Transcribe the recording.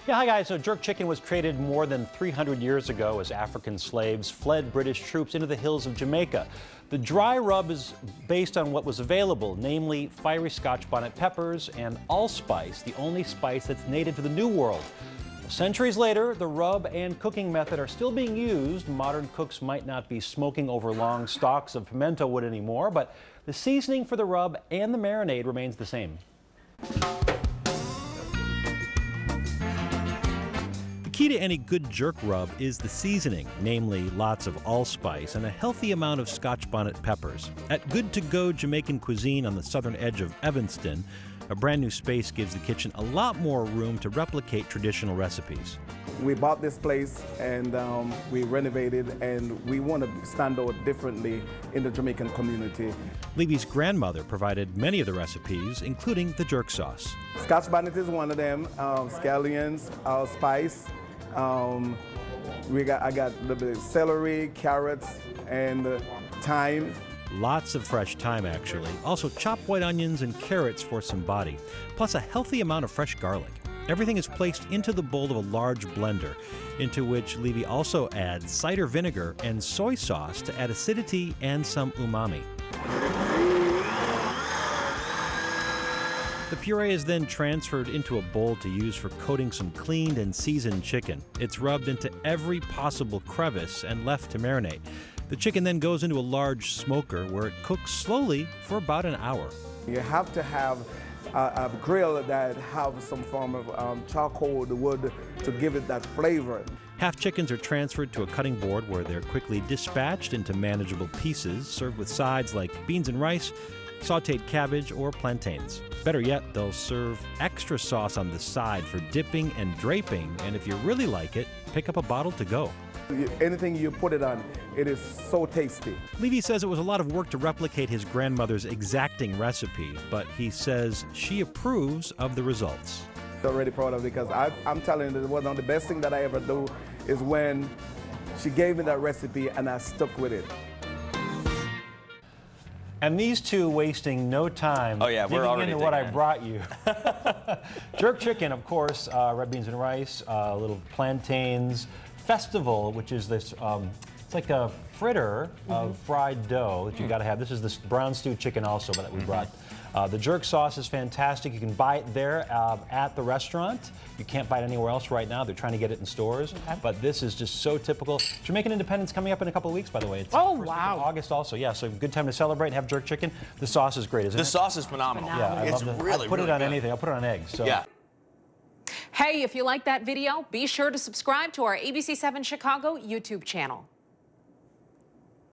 Yeah, hi guys. So jerk chicken was created more than 300 years ago as African slaves fled British troops into the hills of Jamaica. The dry rub is based on what was available, namely fiery Scotch bonnet peppers and allspice, the only spice that's native to the New World. Centuries later, the rub and cooking method are still being used. Modern cooks might not be smoking over long stalks of pimento wood anymore, but the seasoning for the rub and the marinade remains the same. The key to any good jerk rub is the seasoning, namely lots of allspice and a healthy amount of Scotch bonnet peppers. At Good To Go Jamaican Cuisine on the southern edge of Evanston, a brand new space gives the kitchen a lot more room to replicate traditional recipes. We bought this place and we renovated, and we want to stand out differently in the Jamaican community. Levy's grandmother provided many of the recipes, including the jerk sauce. Scotch bonnet is one of them, scallions, allspice. I got a little bit of celery, carrots, and thyme. Lots of fresh thyme, actually. Also chopped white onions and carrots for some body, plus a healthy amount of fresh garlic. Everything is placed into the bowl of a large blender, into which Levy also adds cider vinegar and soy sauce to add acidity and some umami. The puree is then transferred into a bowl to use for coating some cleaned and seasoned chicken. It's rubbed into every possible crevice and left to marinate. The chicken then goes into a large smoker where it cooks slowly for about an hour. You have to have a grill that have some form of charcoal wood to give it that flavor. Half chickens are transferred to a cutting board where they're quickly dispatched into manageable pieces, served with sides like beans and rice, sautéed cabbage, or plantains. Better yet, they'll serve extra sauce on the side for dipping and draping, and if you really like it, pick up a bottle to go. Anything you put it on, it is so tasty. Levy says it was a lot of work to replicate his grandmother's exacting recipe, but he says she approves of the results. I'm really proud of it because I'm telling you, one of the best things that I ever do is when she gave me that recipe and I stuck with it. And these two wasting no time digging into what I brought you. Jerk chicken, of course, red beans and rice, little plantains, festival, which is this, it's like a fritter of fried dough that you got to have. This is this brown stewed chicken also that we brought. The jerk sauce is fantastic. You can buy it there at the restaurant. You can't buy it anywhere else right now. They're trying to get it in stores. But this is just so typical. Jamaican Independence coming up in a couple of weeks, by the way. It's wow. August also. Yeah, so good time to celebrate and have jerk chicken. The sauce is great, isn't it? The sauce is phenomenal. Yeah, it's really, I'll put it on good. anything. I'll put it on eggs. So. Yeah. Hey, if you like that video, be sure to subscribe to our ABC7 Chicago YouTube channel.